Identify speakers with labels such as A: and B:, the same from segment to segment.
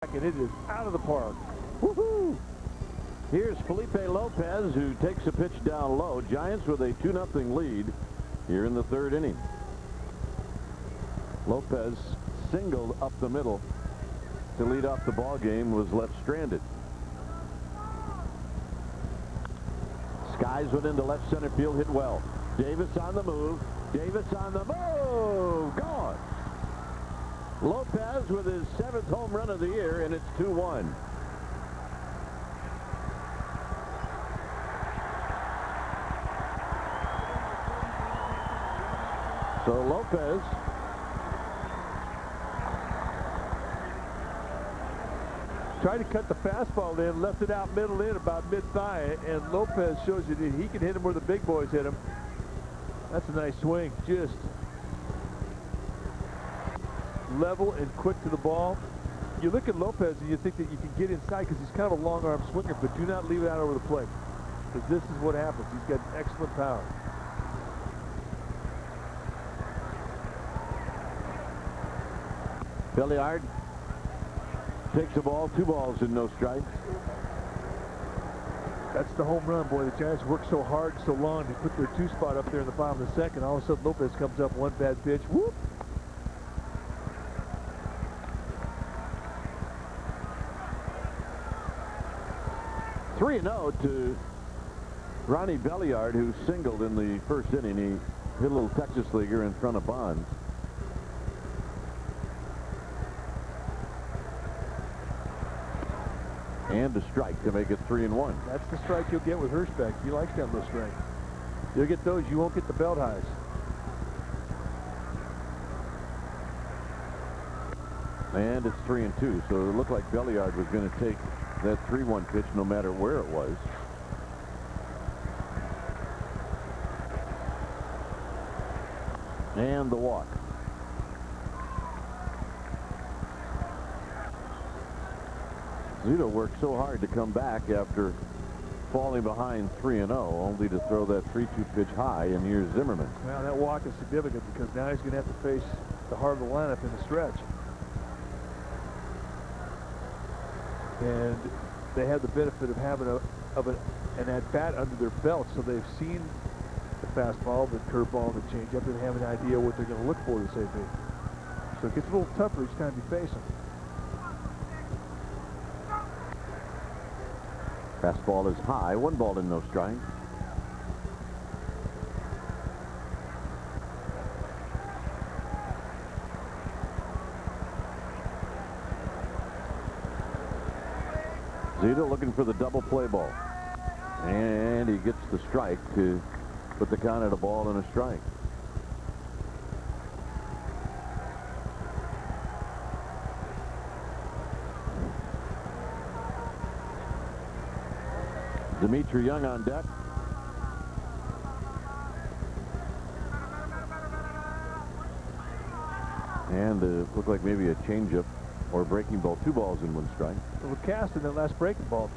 A: and it is out of the park.
B: Woohoo! Here's Felipe Lopez, who takes a pitch down low. Giants with a 2-0 lead here in the third inning. Lopez singled up the middle to lead off the ball game, was left stranded. Skies went into left center field, hit well. Davis on the move. Davis on the move. Gone. Lopez with his 7th home run of the year, and it's 2-1. So Lopez
A: tried to cut the fastball in, left it out middle in about mid-thigh, and Lopez shows you that he can hit him where the big boys hit him. That's a nice swing. Just level and quick to the ball. You look at Lopez and you think that you can get inside because he's kind of a long arm swinger, but do not leave it out over the plate, because this is what happens. He's got excellent power.
B: Belliard takes the ball, 2 balls and no strikes.
A: That's the home run, boy. The Giants worked so hard, so long to put their 2 spot up there in the bottom of the second. All of a sudden, Lopez comes up, 1 bad pitch. Whoop!
B: Three 3-0 to Ronnie Belliard, who singled in the first inning. He hit a little Texas leaguer in front of Bonds. And a strike to make it 3-1.
A: That's the strike you'll get with Hirschbeck. He likes down those strikes. You'll get those. You won't get the belt highs.
B: And it's 3-2. So it looked like Belliard was going to take that 3-1 pitch no matter where it was. And the walk. Zito worked so hard to come back after falling behind 3-0, only to throw that 3-2 pitch high, and here's Zimmerman.
A: Well, that walk is significant because now he's going to have to face the heart of the lineup in the stretch. And they have the benefit of having an at-bat under their belt, so they've seen the fastball, the curveball, the changeup, and have an idea what they're going to look for this AB. So it gets a little tougher each time you face them.
B: Fastball is high, 1 ball and no strike. Zito looking for the double play ball. And he gets the strike to put the count at a ball and a strike. Dmitri Young on deck. And looked like maybe a changeup or a breaking ball. 2 balls and 1 strike.
A: Well, cast in that last breaking ball.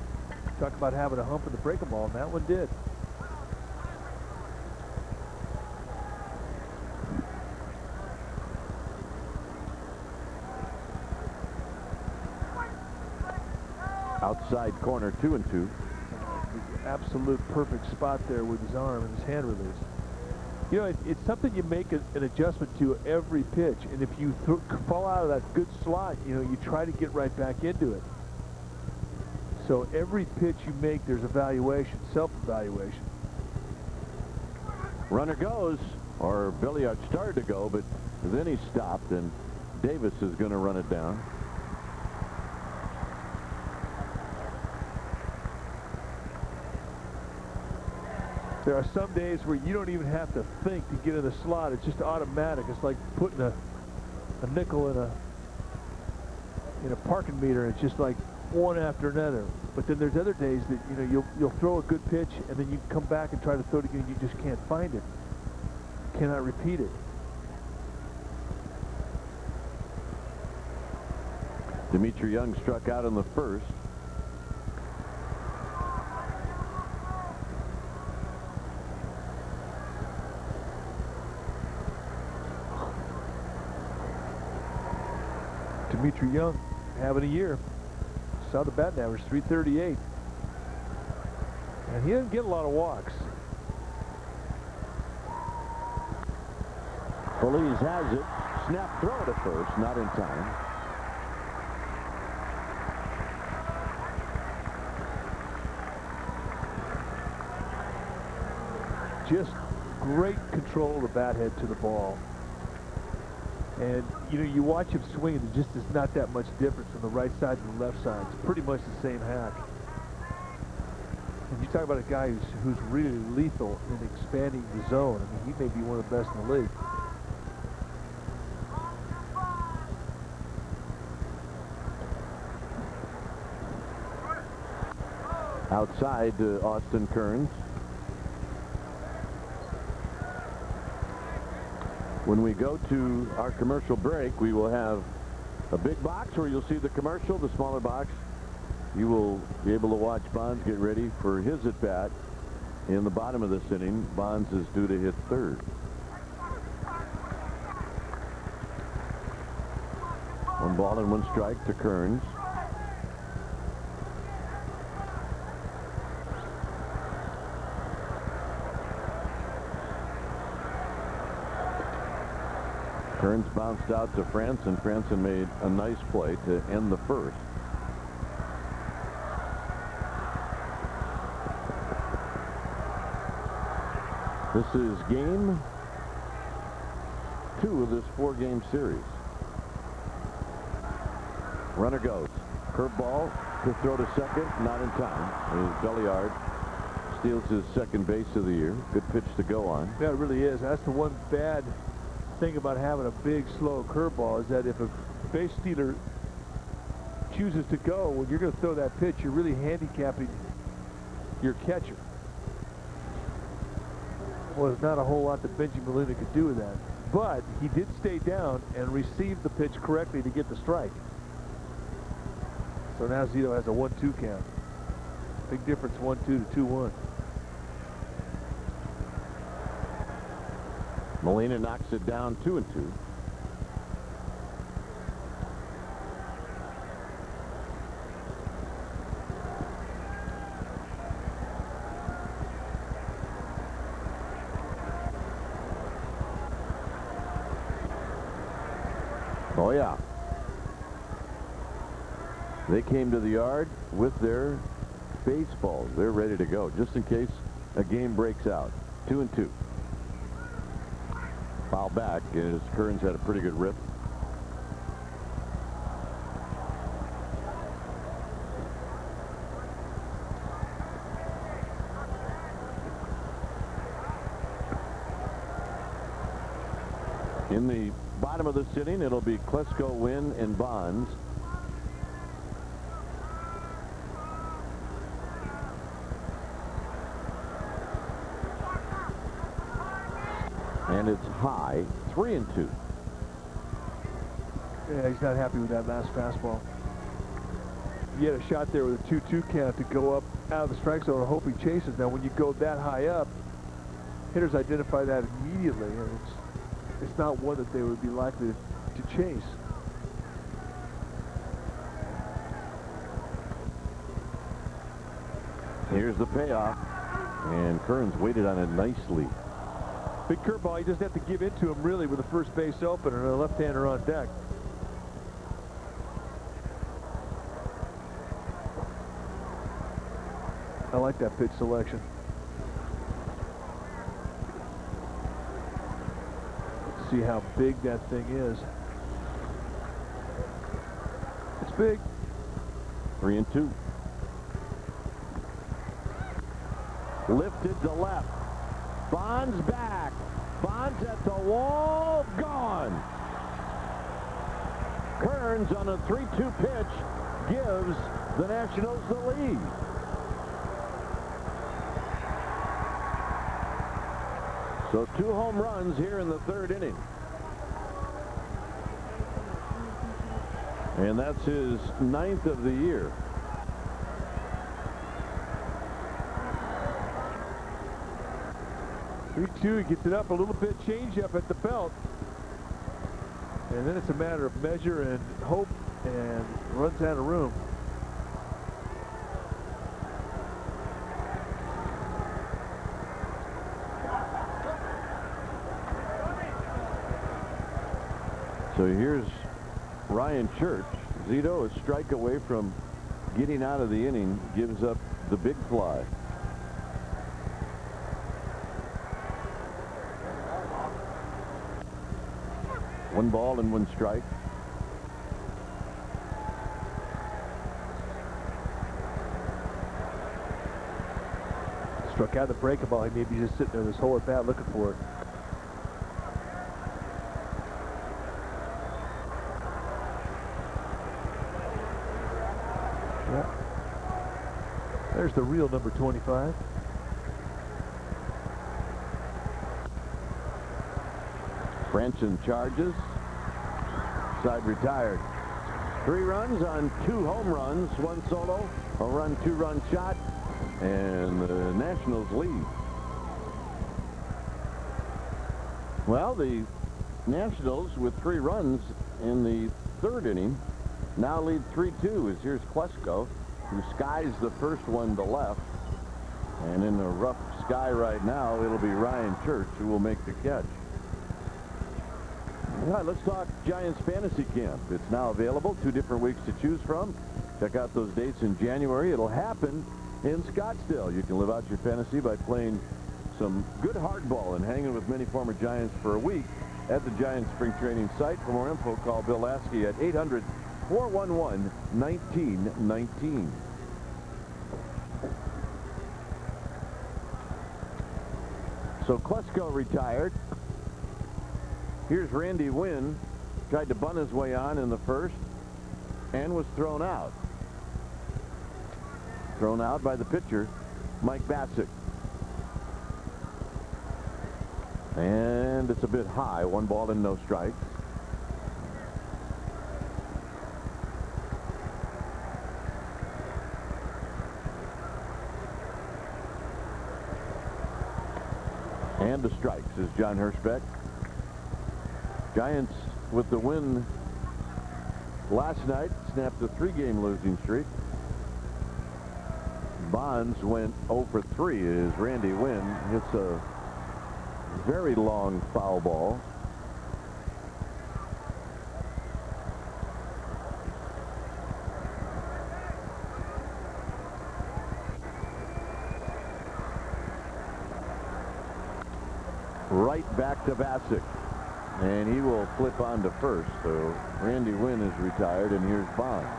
A: Talk about having a hump in the breaking ball, and that one did.
B: Outside corner, 2-2.
A: Absolute perfect spot there with his arm and his hand release. You know, it's something you make an adjustment to every pitch, and if you fall out of that good slot, you know, you try to get right back into it. So every pitch you make, there's evaluation, self-evaluation.
B: Runner goes, or Belliard started to go, but then he stopped, and Davis is going to run it down.
A: There are some days where you don't even have to think to get in the slot. It's just automatic. It's like putting a nickel in a parking meter. It's just like one after another. But then there's other days that, you know, you'll throw a good pitch and then you come back and try to throw it again. You just can't find it. You cannot repeat it.
B: Dmitri Young struck out in the first.
A: Dmitri Young having a year. saw the batting average, 338. And he didn't get a lot of walks.
B: Feliz has it. Snap throw to first, not in time.
A: Just great control of the bat head to the ball. And, you know, you watch him swing, and there just is not that much difference from the right side to the left side. It's pretty much the same hack. And you talk about a guy who's really lethal in expanding the zone. I mean, he may be one of the best in the league.
B: Outside to Austin Kearns. When we go to our commercial break, we will have a big box where you'll see the commercial, the smaller box. You will be able to watch Bonds get ready for his at-bat in the bottom of this inning. Bonds is due to hit third. One ball and one strike to Kearns. Kearns bounced out to Franson. Franson made a nice play to end the first. This is game 2 of this 4-game series. Runner goes. Curveball to throw to second, not in time. As Belliard steals his second base of the year. Good pitch to go on.
A: Yeah, it really is. That's the one bad thing about having a big, slow curveball, is that if a base stealer chooses to go, when you're going to throw that pitch, you're really handicapping your catcher. Well, there's not a whole lot that Benji Molina could do with that. But he did stay down and receive the pitch correctly to get the strike. So now Zito has a 1-2 count. Big difference, 1-2 to 2-1.
B: Molina knocks it down 2-2. Oh yeah. They came to the yard with their baseballs. They're ready to go just in case a game breaks out. 2-2. Foul back as Kearns had a pretty good rip. In the bottom of this inning, it'll be Klesko, Wynn, and Bonds. And it's high, 3-2.
A: Yeah, he's not happy with that last fastball. He had a shot there with a 2-2 count to go up out of the strike zone and hope he chases. Now, when you go that high up, hitters identify that immediately, and it's not one that they would be likely to chase.
B: Here's the payoff, and Kearns waited on it nicely.
A: Big curveball. He doesn't have to give into him really with the first base open and a left-hander on deck. I like that pitch selection. Let's see how big that thing is. It's big.
B: 3-2. Lifted to left. Bonds back. Bonds at the wall. Gone. Kearns on a 3-2 pitch gives the Nationals the lead. So 2 home runs here in the 3rd inning. And that's his 9th of the year.
A: He gets it up a little bit, change up at the belt. And then it's a matter of measure and hope, and runs out of room.
B: So here's Ryan Church. Zito, a strike away from getting out of the inning, gives up the big fly. One ball and one strike.
A: Struck out the breaking ball. He may be just sitting there this whole at bat looking for it. Yeah. There's the real number 25.
B: Branson charges. Side retired. 3 runs on 2 home runs, 1 solo, a run, 2-run shot, and the Nationals lead. Well, the Nationals with 3 runs in the 3rd inning now lead 3-2 as here's Klesko, who skies the first one to left. And in the rough sky right now, it'll be Ryan Church who will make the catch. All right, let's talk Giants Fantasy Camp. It's now available, 2 different weeks to choose from. Check out those dates in January. It'll happen in Scottsdale. You can live out your fantasy by playing some good hardball and hanging with many former Giants for a week at the Giants spring training site. For more info, call Bill Lasky at 800-411-1919. So Klesko retired. Here's Randy Wynn. Tried to bunt his way on in the first and was thrown out. Thrown out by the pitcher, Mike Bacsik. And it's a bit high. 1 ball and no strikes. And the strikes is John Hirschbeck. Giants with the win last night snapped a 3-game losing streak. Bonds went 0 for 3 as Randy Wynn hits a very long foul ball. Right back to Bacsik. And he will flip on to first. So Randy Wynn is retired, and here's Bonds.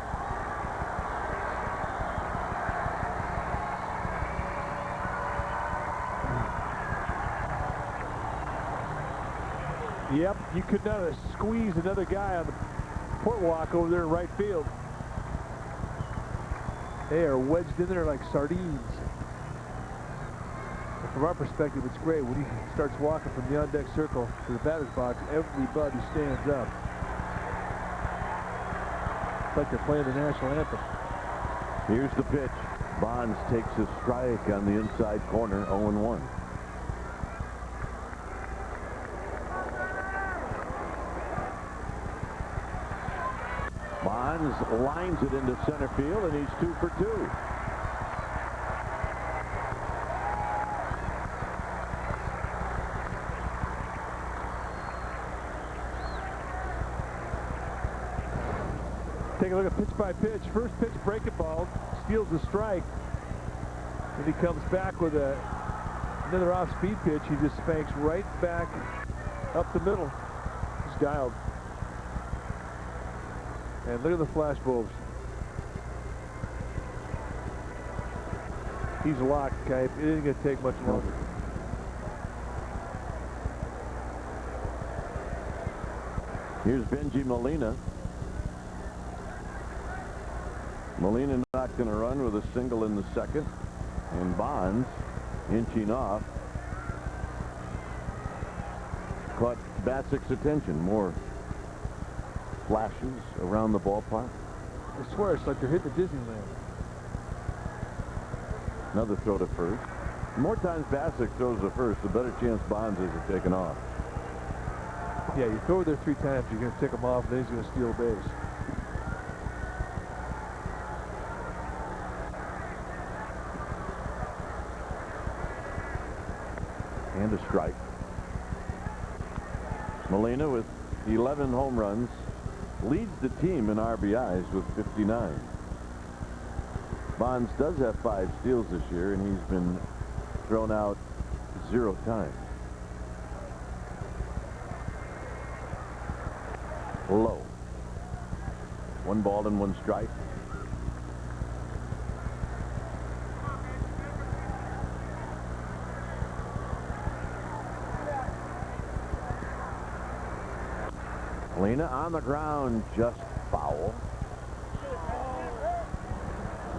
A: Yep, you could not have squeezed another guy on the port walk over there in right field. They are wedged in there like sardines. And from our perspective, it's great. When he starts walking from the on-deck circle to the batter's box, everybody stands up. It's like they're playing the national anthem.
B: Here's the pitch. Bonds takes a strike on the inside corner, 0-1. Bonds lines it into center field, and he's 2 for 2.
A: Take a look at pitch by pitch. First pitch, breaking ball, steals the strike. And he comes back with another off-speed pitch. He just spanks right back up the middle. He's dialed. And look at the flash bulbs. He's locked, Kipe. It isn't going to take much longer.
B: Here's Benji Molina. Molina not going to run with a single in the second. And Bonds inching off. Caught Bacsik's attention. More flashes around the ballpark.
A: I swear it's like they're hitting the Disneyland.
B: Another throw to first. The more times Bacsik throws to first, the better chance Bonds is of taking off.
A: Yeah, you throw it there 3 times, you're going to take him off, then he's going to steal a base.
B: And a strike. Molina with 11 home runs, leads the team in RBIs with 59. Bonds does have 5 steals this year, and he's been thrown out 0 times. Low. 1 ball and 1 strike. Molina on the ground, just foul.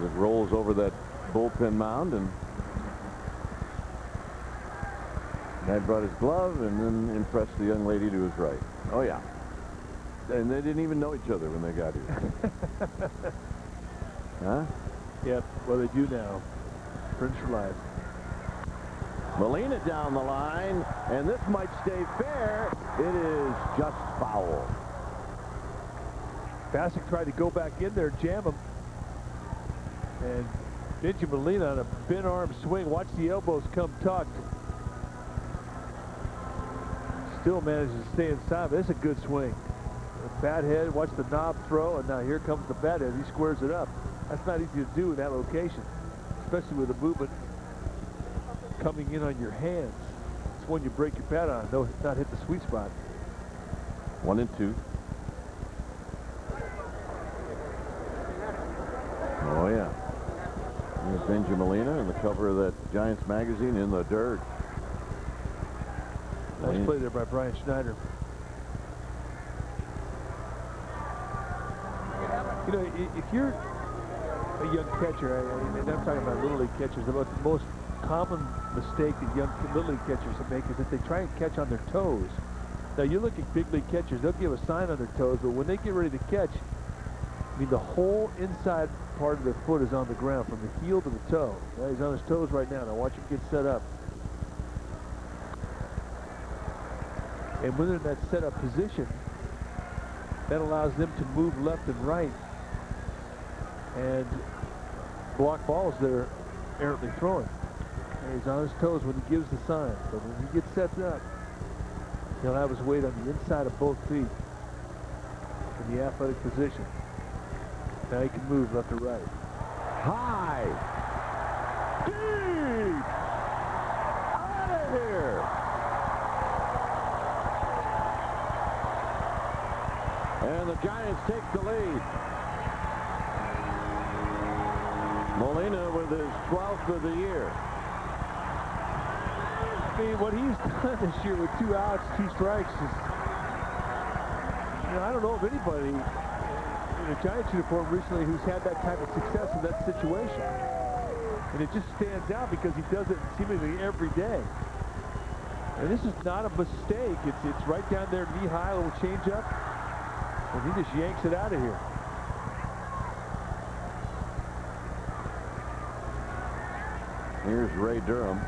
B: It rolls over that bullpen mound, and Ned brought his glove and then impressed the young lady to his right. Oh yeah. And they didn't even know each other when they got here. Huh?
A: Yep, well they do now. Friends for life.
B: Molina down the line, and this might stay fair. It is just foul.
A: Bassick tried to go back in there, jam him. And Benji Molina on a bent arm swing. Watch the elbows come tucked. Still manages to stay inside, but it's a good swing. The bat head, watch the knob throw, and now here comes the bat head. He squares it up. That's not easy to do in that location, especially with the movement coming in on your hands. It's when you break your bat on, no, not hit the sweet spot.
B: 1-2. Oh yeah. Here's Benji Molina in the cover of that Giants magazine, In the Dirt.
A: Nice play there by Brian Schneider. You know, if you're a young catcher, and I'm talking about Little League catchers, the most common mistake that young Little League catchers make is that they try and catch on their toes. Now, you look at big league catchers, they'll give a sign on their toes, but when they get ready to catch, I mean, the whole inside part of their foot is on the ground, from the heel to the toe. Now, he's on his toes right now. Now, watch him get set up. And when they're in that set-up position, that allows them to move left and right and block balls that are errantly throwing. And he's on his toes when he gives the sign. But when he gets set up, he'll have his weight on the inside of both feet in the athletic position. Now he can move left or right.
B: High. Deep. Out of here. And the Giants take the lead. Molina with his 12th of the year.
A: I mean, what he's done this year with 2 outs, 2 strikes is, you know, I don't know of anybody in a Giants uniform recently who's had that kind of success in that situation. And it just stands out because he does it seemingly every day. And this is not a mistake. It's right down there, knee high, a little change up. And he just yanks it out of here.
B: Here's Ray Durham.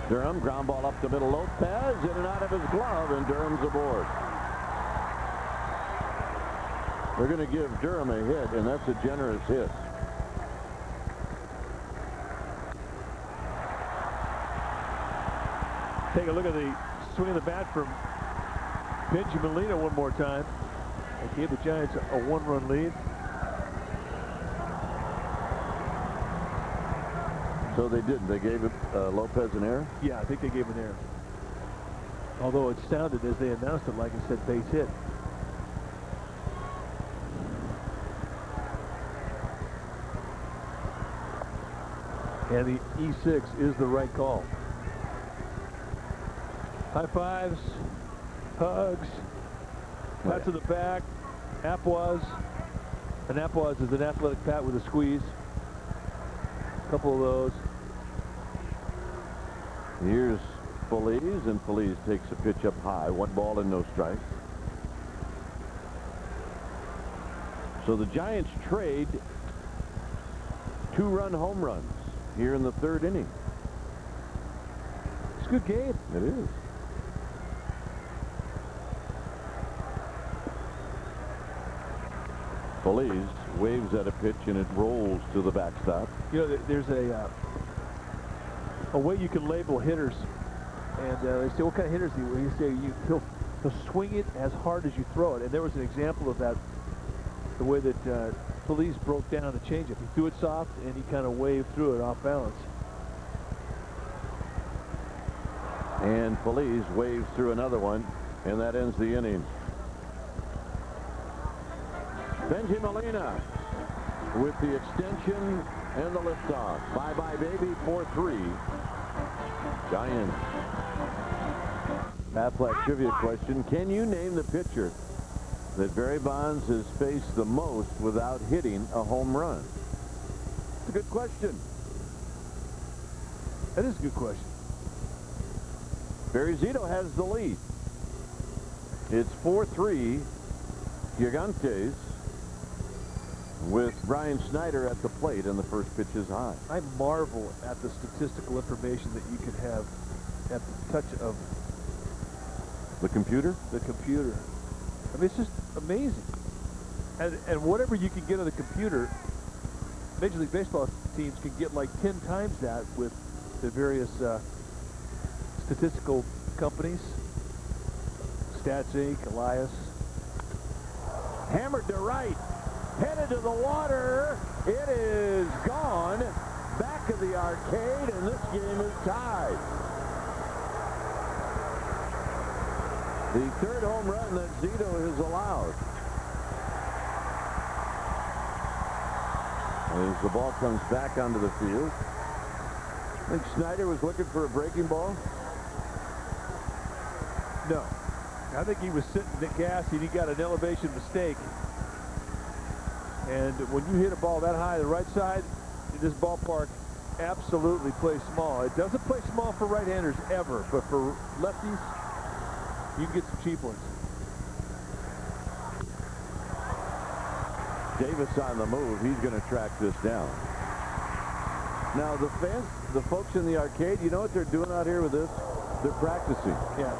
B: Durham, ground ball up the middle. Lopez in and out of his glove, and Durham's aboard. They're going to give Durham a hit, and that's a generous hit.
A: Take a look at the swing of the bat from Benji Molina one more time. They gave the Giants a 1-run lead.
B: So they didn't. They gave Lopez an error?
A: Yeah, I think they gave an error. Although it sounded, as they announced it, like I said, base hit. And the E6 is the right call. High fives, hugs, pat to the back, Apwaz. An Apwaz is an athletic pat with a squeeze. A couple of those.
B: Here's Feliz, and Feliz takes a pitch up high. 1 ball and no strikes. So the Giants trade 2-run home runs here in the 3rd inning.
A: It's a good game.
B: It is. Feliz waves at a pitch, and it rolls to the backstop.
A: You know, there's a way you can label hitters And they say, what kind of hitter is he? Well, he say, he'll swing it as hard as you throw it. And there was an example of that, the way that Feliz broke down the changeup. He threw it soft, and he kind of waved through it off balance.
B: And Feliz waves through another one, and that ends the inning. Benji Molina with the extension and the liftoff. Bye-bye, baby, 4-3. Giants. Aflac trivia question. Can you name the pitcher that Barry Bonds has faced the most without hitting a home run? It's a good question.
A: That is a good question.
B: Barry Zito has the lead. It's 4-3 Gigantes with Brian Snyder at the plate, and the first pitch is high.
A: I marvel at the statistical information that you can have at the touch of
B: the computer.
A: I mean, it's just amazing. And whatever you can get on the computer, Major League Baseball teams can get like 10 times that with the various statistical companies. Stats Inc., Elias.
B: Hammered to right. Headed to the water. It is gone. Back of the arcade, and this game is tied. The third home run that Zito has allowed. As the ball comes back onto the field. I think Snyder was looking for a breaking ball.
A: No. I think he was sitting at gas and he got an elevation mistake. And when you hit a ball that high to the right side, this ballpark absolutely plays small. It doesn't play small for right-handers ever, but for lefties, you can get some cheap ones.
B: Davis on the move. He's going to track this down. Now, the fans, the folks in the arcade, you know what they're doing out here with this? They're practicing.
A: Yeah.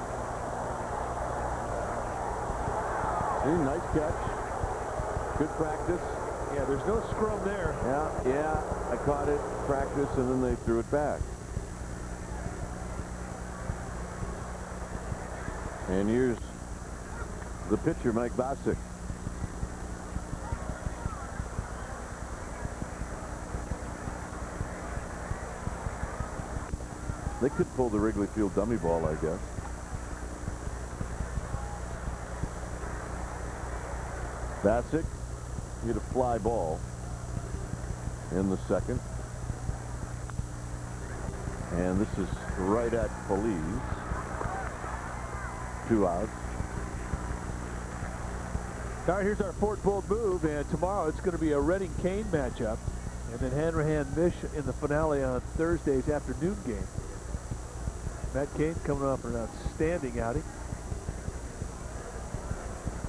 B: See, nice catch. Good practice.
A: Yeah, there's no scrum there.
B: Yeah, I caught it, practice, and then they threw it back. And here's the pitcher, Mike Bosick. They could pull the Wrigley Field dummy ball, I guess. Bosick hit a fly ball in the second. And this is right at Feliz. 2 outs.
A: All right, here's our fourth bold move, and tomorrow it's going to be a Reading-Kane matchup, and then Hanrahan-Mish in the finale on Thursday's afternoon game. Matt Cain coming off an outstanding outing.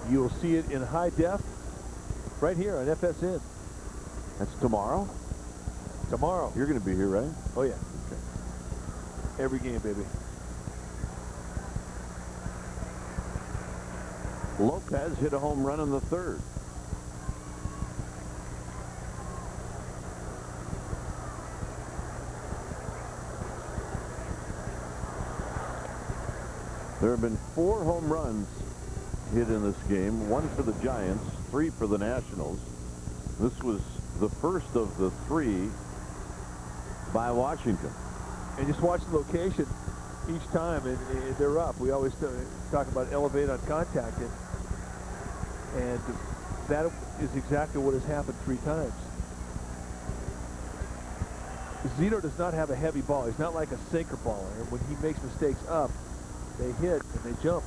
A: You will see it in high def right here on FSN.
B: That's tomorrow?
A: Tomorrow.
B: You're going to be here, right?
A: Oh, yeah. Okay. Every game, baby.
B: Lopez hit a home run in the third. There have been 4 home runs hit in this game, 1 for the Giants, 3 for the Nationals. This was the first of the 3 by Washington.
A: And just watch the location each time, and they're up. We always talk about elevate on contact, and that is exactly what has happened 3 times. Zito does not have a heavy ball. He's not like a sinker baller. And when he makes mistakes up, they hit and they jump.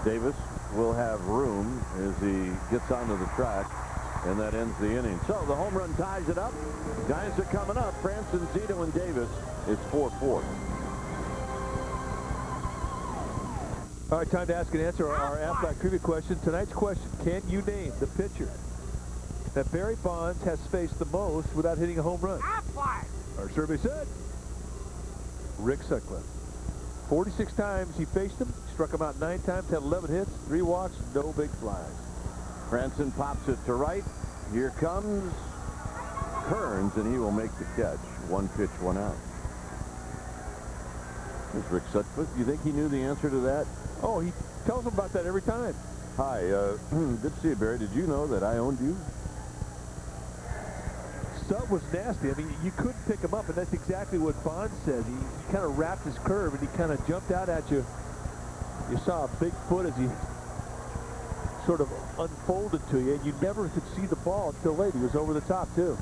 B: Davis will have room as he gets onto the track, and that ends the inning. So the home run ties it up. Giants are coming up. Franson, Zito, and Davis. It's 4-4.
A: All right, time to ask and answer our Aflac trivia question. Tonight's question, can you name the pitcher that Barry Bonds has faced the most without hitting a home run?
C: Aflac!
A: Our survey said Rick Sutcliffe. 46 times he faced him, struck him out 9 times, had 11 hits, 3 walks, no big flies.
B: Franson pops it to right. Here comes Kearns, and he will make the catch. 1 pitch, 1 out. There's Rick Sutcliffe. You think he knew the answer to that?
A: Oh, he tells them about that every time.
B: Hi, good to see you, Barry. Did you know that I owned you?
A: Sut was nasty. I mean, you couldn't pick him up, and that's exactly what Bonds says. He kind of wrapped his curve, and he kind of jumped out at you. You saw a big foot as he sort of unfolded to you, and you never could see the ball until late. He was over the top, too.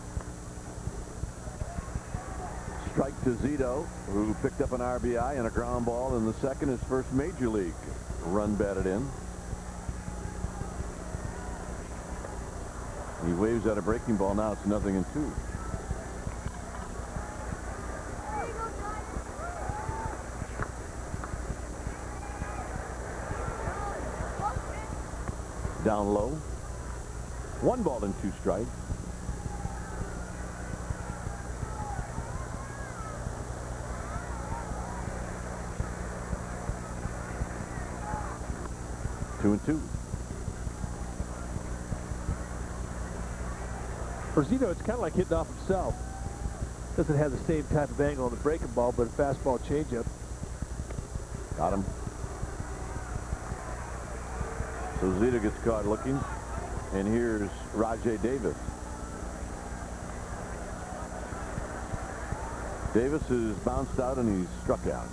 B: Strike to Zito, who picked up an RBI and a ground ball in the second, his first major league run batted in. He waves at a breaking ball. Now it's 0-2. Down low. 1 ball and 2 strikes. Two and two.
A: For Zito, it's kind of like hitting off himself. Doesn't have the same type of angle on the breaking ball, but a fastball changeup.
B: Got him. So Zito gets caught looking, and here's Rajai Davis. Davis is bounced out and he's struck out.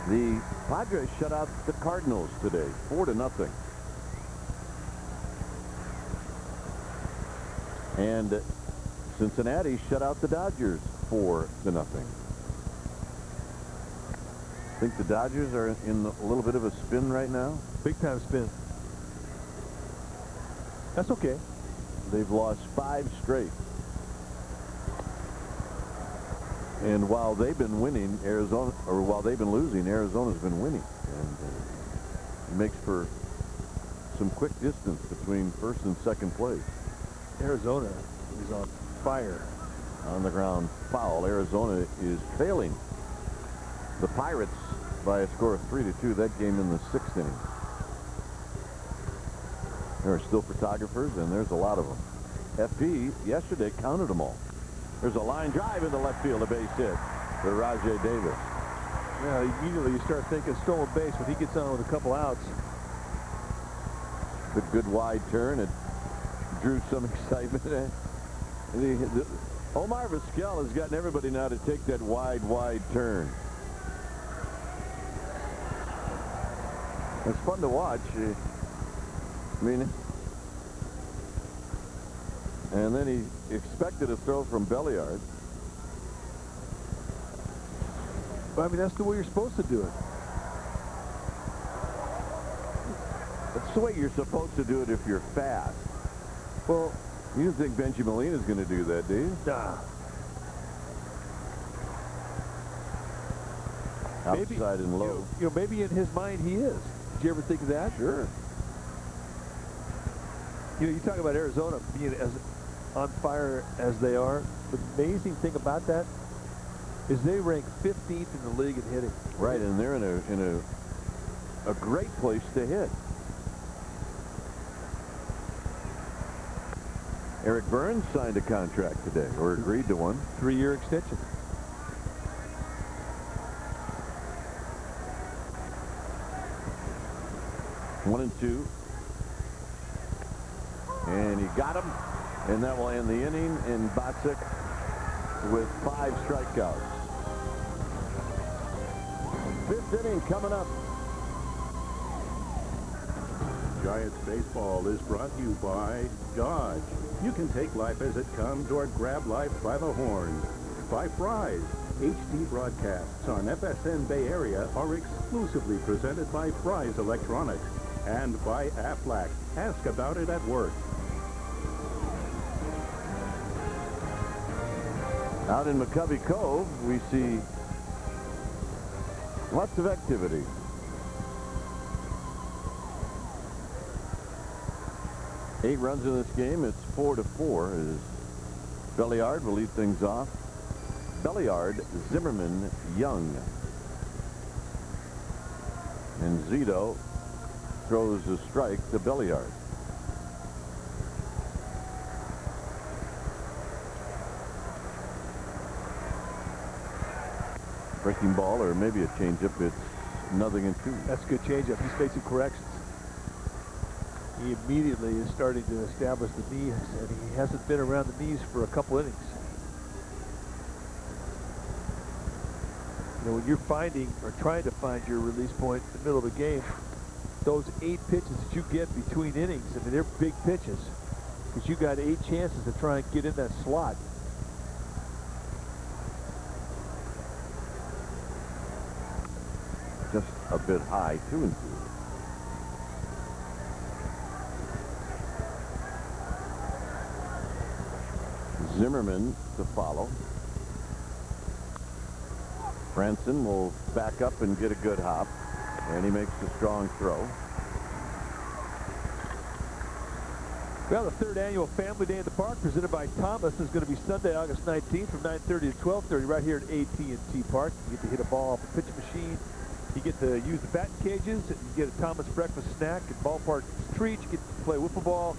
B: The Padres shut out the Cardinals today, 4-0. And Cincinnati shut out the Dodgers 4-0. I think the Dodgers are in a little bit of a spin right now.
A: Big time spin. That's okay.
B: They've lost 5 straight. And while they've been winning, while they've been losing, Arizona's been winning. And it makes for some quick distance between first and second place.
A: Arizona is on fire.
B: On the ground foul. Arizona is trailing the Pirates by a score of 3-2. That game in the 6th inning. There are still photographers, and there's a lot of them. FP yesterday counted them all. There's a line drive in the left field, a base hit for Rajai Davis.
A: Yeah, immediately you start thinking stolen base when he gets on with a couple outs.
B: The good wide turn. It drew some excitement. Omar Vizquel has gotten everybody now to take that wide turn. It's fun to watch. I mean, and then he expected a throw from Belliard.
A: But I mean, that's the way you're supposed to do it.
B: That's the way you're supposed to do it if you're fast.
A: Well,
B: you didn't think Benji Molina's going to do that, do you?
A: Nah.
B: Outside and low.
A: You know, maybe in his mind he is. Did you ever think of that?
B: Sure.
A: You know, you talk about Arizona being as on fire as they are. The amazing thing about that is they rank 15th in the league in hitting.
B: Right, and they're in a great place to hit. Eric Burns signed a contract today, or agreed to one.
A: 3-year extension.
B: One and two. And he got him. And that will end the inning. And Bocek with 5 strikeouts. 5th inning coming up.
C: Giants baseball is brought to you by Dodge. You can take life as it comes or grab life by the horns. By Fry's. HD broadcasts on FSN Bay Area are exclusively presented by Fry's Electronics. And by Aflac. Ask about it at work.
B: Out in McCovey Cove, we see lots of activity. Eight runs in this game. It's 4-4 as Belliard will lead things off. Belliard, Zimmerman, Young. And Zito throws a strike to Belliard. breaking ball or maybe a changeup. It's 0-2.
A: That's a good changeup. He's made some corrections. He immediately is starting to establish the knees, and he hasn't been around the knees for a couple innings. You know, when you're finding or trying to find your release point in the middle of the game, those 8 pitches that you get between innings, I mean, they're big pitches because you got 8 chances to try and get in that slot.
B: Just a bit high, 2-2. Zimmerman to follow. Branson will back up and get a good hop, and he makes a strong throw.
A: Well, the 3rd annual Family Day in the Park presented by Thomas is going to be Sunday, August 19th from 9:30 to 12:30 right here at AT&T Park. You get to hit a ball off the pitching machine. You get to use the batting cages. You get a Thomas breakfast snack and ballpark treats. You get to play wiffle ball.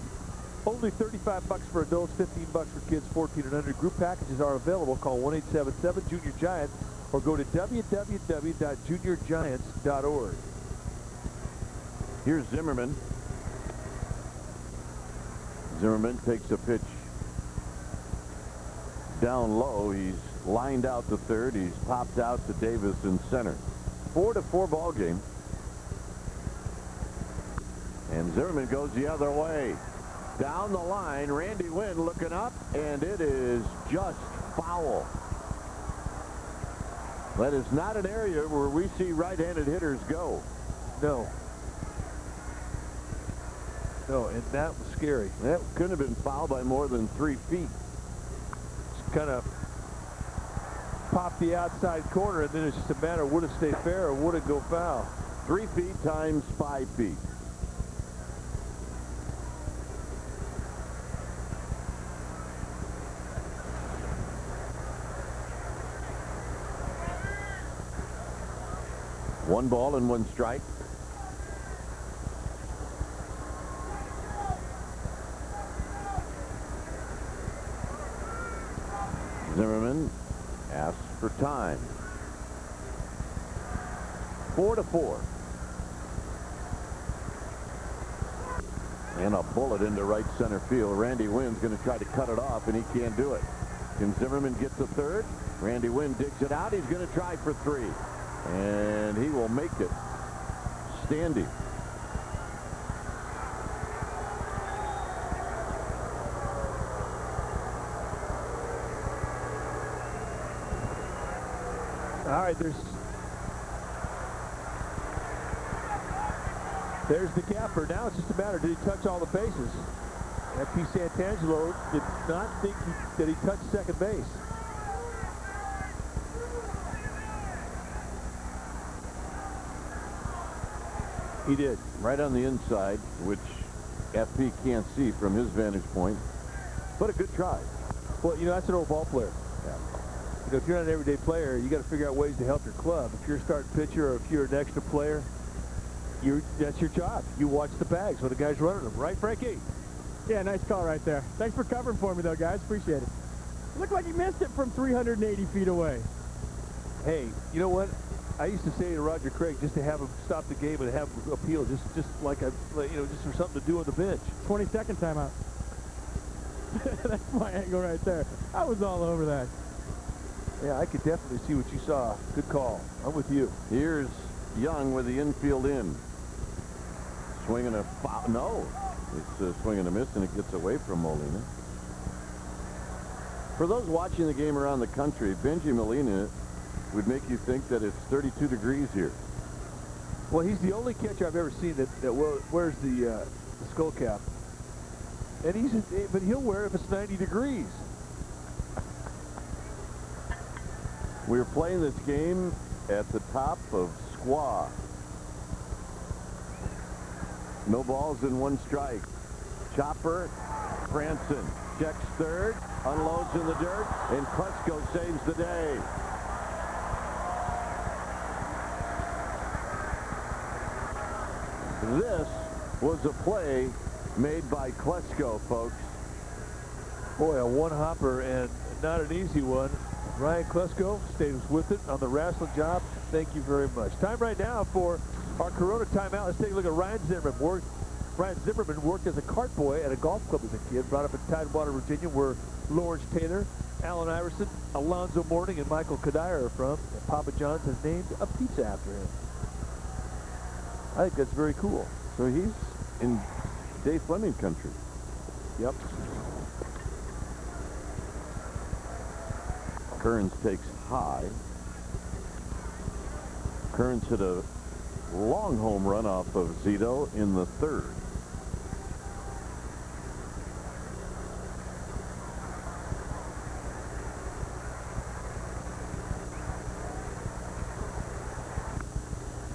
A: Only $35 for adults, $15 for kids 14 and under. Group packages are available. Call 1-877-JUNIOR-GIANT or go to www.juniorgiants.org.
B: Here's Zimmerman. Zimmerman takes a pitch down low. He's lined out to third. He's popped out to Davis in center. 4-4 ball game. And Zimmerman goes the other way. Down the line, Randy Winn looking up, and it is just foul. That is not an area where we see right-handed hitters go.
A: No. No, and that was scary.
B: That couldn't have been fouled by more than 3 feet.
A: Just kind of popped the outside corner, and then it's just a matter of would it stay fair or would it go foul?
B: 3 feet times 5 feet. One ball and 1 strike. Zimmerman asks for time. 4-4. And a bullet into right center field. Randy Winn's going to try to cut it off, and he can't do it. Can Zimmerman get to third? Randy Winn digs it out. He's going to try for 3. And he will make it standing.
A: All right, there's the capper. Now it's just a matter, did he touch all the bases? F.P. Santangelo did not think that he touched second base. He did.
B: Right on the inside, which FP can't see from his vantage point. But a good try.
A: Well, you know, that's an old ball player.
B: Yeah.
A: You know, if you're not an everyday player, you got to figure out ways to help your club. If you're a starting pitcher or if you're an extra player, that's your job. You watch the bags when the guy's running them. Right, Frankie?
D: Yeah, nice call right there. Thanks for covering for me, though, guys. Appreciate it. It looked like you missed it from 380 feet away.
A: Hey, you know what? I used to say to Roger Craig just to have him stop the game and have him appeal, just like just for something to do on the bench.
D: 22nd timeout. That's my angle right there. I was all over that.
A: Yeah, I could definitely see what you saw. Good call. I'm with you.
B: Here's Young with the infield in. Swinging a foul. No. It's a swing and a miss, and it gets away from Molina. For those watching the game around the country, Benji Molina would make you think that it's 32 degrees here.
A: Well, he's the only catcher I've ever seen that wears the skull cap. And but he'll wear it if it's 90 degrees.
B: We're playing this game at the top of Squaw. No balls and 1 strike. Chopper, Branson checks third, unloads in the dirt, and Klesko saves the day. This was a play made by Klesko, folks.
A: Boy, a one-hopper and not an easy one. Ryan Klesko stays with it on the wrestling job. Thank you very much. Time right now for our Corona timeout. Let's take a look at Ryan Zimmerman. Ryan Zimmerman worked as a cart boy at a golf club as a kid, brought up in Tidewater, Virginia, where Lawrence Taylor, Allen Iverson, Alonzo Mourning, and Michael Kadire are from. And Papa John's has named a pizza after him. I think that's very cool.
B: So he's in Dave Fleming country.
A: Yep.
B: Kearns takes high. Kearns hit a long home run off of Zito in the third.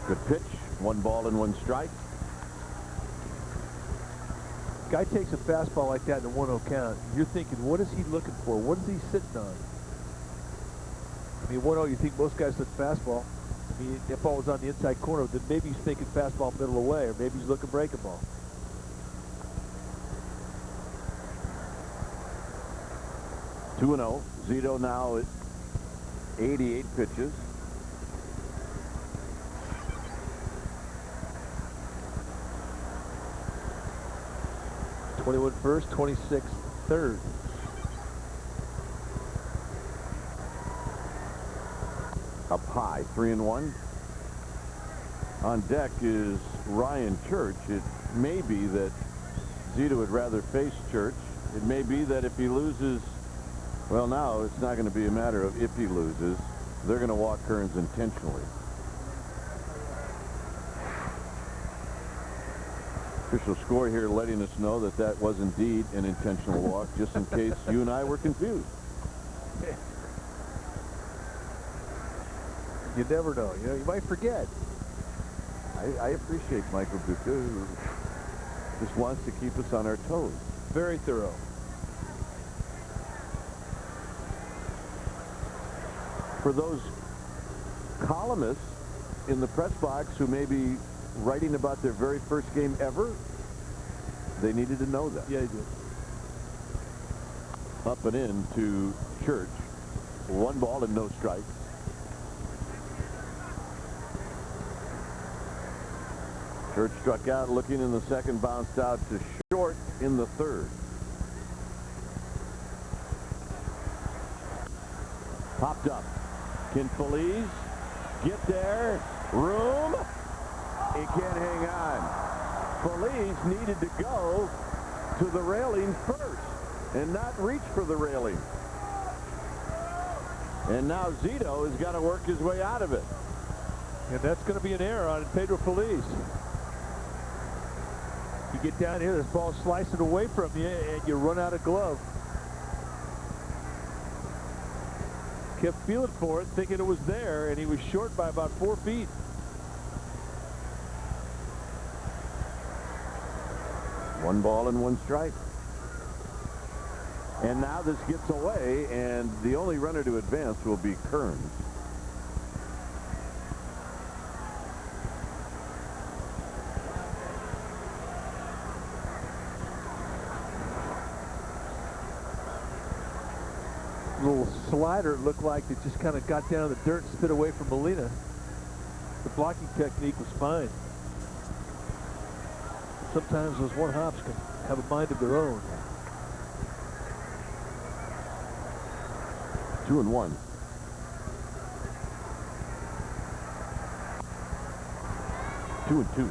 B: Good pitch. 1 ball and 1 strike.
A: Guy takes a fastball like that in a 1-0 count. You're thinking, what is he looking for? What is he sitting on? I mean, 1-0, you think most guys look fastball. I mean, if ball was on the inside corner, then maybe he's thinking fastball middle away, or maybe he's looking breaking ball.
B: Two and 0. Zito now at 88 pitches.
A: .21 first, 26 third.
B: Up high, 3-1. On deck is Ryan Church. It may be that Zito would rather face Church. It may be that if he loses, well, now it's not going to be a matter of if he loses. They're going to walk Kearns intentionally. Official score here letting us know that that was indeed an intentional walk, just in case you and I were confused.
A: You never know. You know, you might forget.
B: I appreciate Michael Buka, who just wants to keep us on our toes.
A: Very thorough.
B: For those columnists in the press box who may be writing about their very first game ever, they needed to know that.
A: Yeah, they did.
B: Up and in to Church. 1 ball and no strikes. Church struck out looking in the second, bounced out to short in the third. Popped up. Can Feliz get there? Room? He can't hang on. Feliz needed to go to the railing first and not reach for the railing. And now Zito has got to work his way out of it.
A: And that's going to be an error on Pedro Feliz. You get down here, this ball slicing away from you, and you run out of glove. Kept feeling for it, thinking it was there, and he was short by about 4 feet.
B: One ball and 1 strike. And now this gets away, and the only runner to advance will be Kearns.
A: Little slider, it looked like, that just kind of got down in the dirt and spit away from Molina. The blocking technique was fine. Sometimes those one-hops can have a mind of their own.
B: 2-1. Two and two.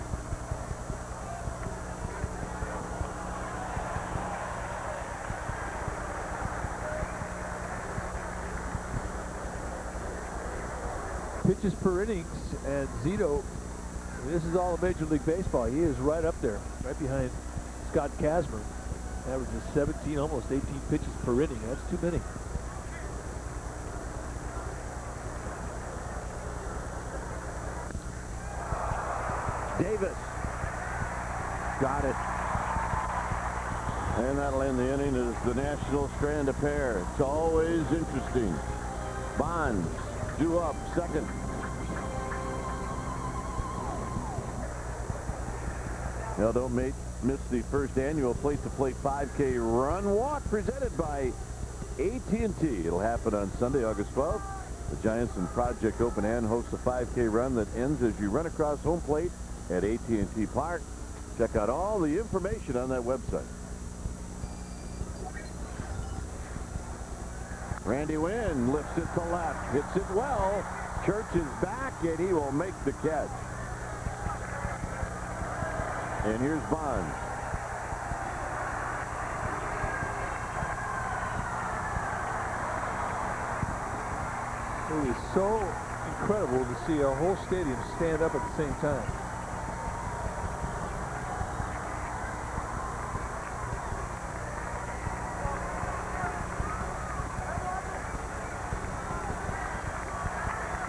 A: Pitches per innings, and Zito, this is all of Major League Baseball. He is right up there, right behind Scott Kazmir. Averages 17, almost 18 pitches per inning. That's too many.
B: Davis got it. And that'll end the inning as the Nationals strand a pair. It's always interesting. Bonds due up, second. Now don't miss the first annual plate-to-plate 5K run walk presented by AT&T. It'll happen on Sunday, August 12th. The Giants and Project Open Hand host a 5K run that ends as you run across home plate at AT&T Park. Check out all the information on that website. Randy Wynn lifts it to left, hits it well. Church is back, and he will make the catch. And here's Bonds.
A: It is so incredible to see a whole stadium stand up at the same time.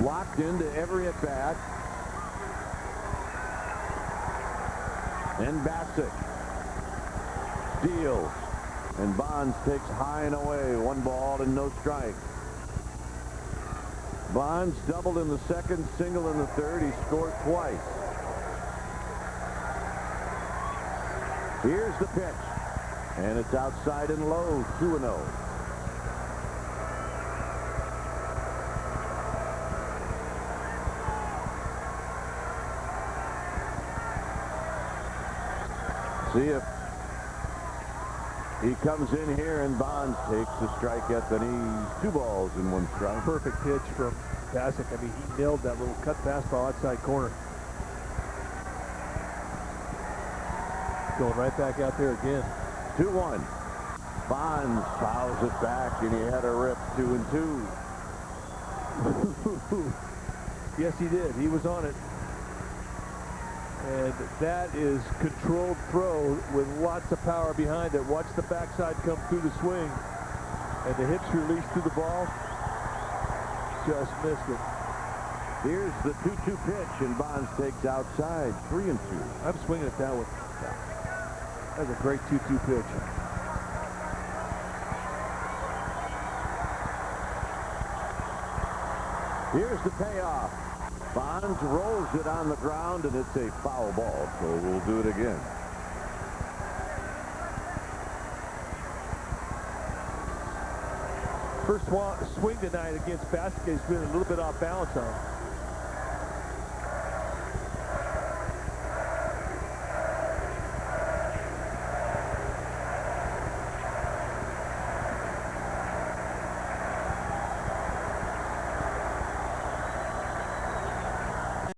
B: Locked into every at-bat. And Bassitt deals. And Bonds takes high and away. 1 ball and no strike. Bonds doubled in the second, single in the third. He scored twice. Here's the pitch. And it's outside and low, 2-0. See if he comes in here and Bonds takes the strike at the knees. 2 balls and 1 strike.
A: Perfect pitch from Bassitt. I mean, he nailed that little cut fastball outside corner. Going right back out there again.
B: 2-1. Bonds fouls it back, and he had a rip. 2-2.
A: Yes, he did. He was on it. And that is controlled throw with lots of power behind it. Watch the backside come through the swing. And the hips release through the ball. Just missed it.
B: Here's the 2-2 pitch, and Bonds takes outside. 3-2.
A: I'm swinging it that way. That's a great 2-2 pitch.
B: Here's the payoff. Bonds rolls it on the ground, and it's a foul ball, so we'll do it again.
A: First swing tonight against Bassitt has been a little bit off balance on him.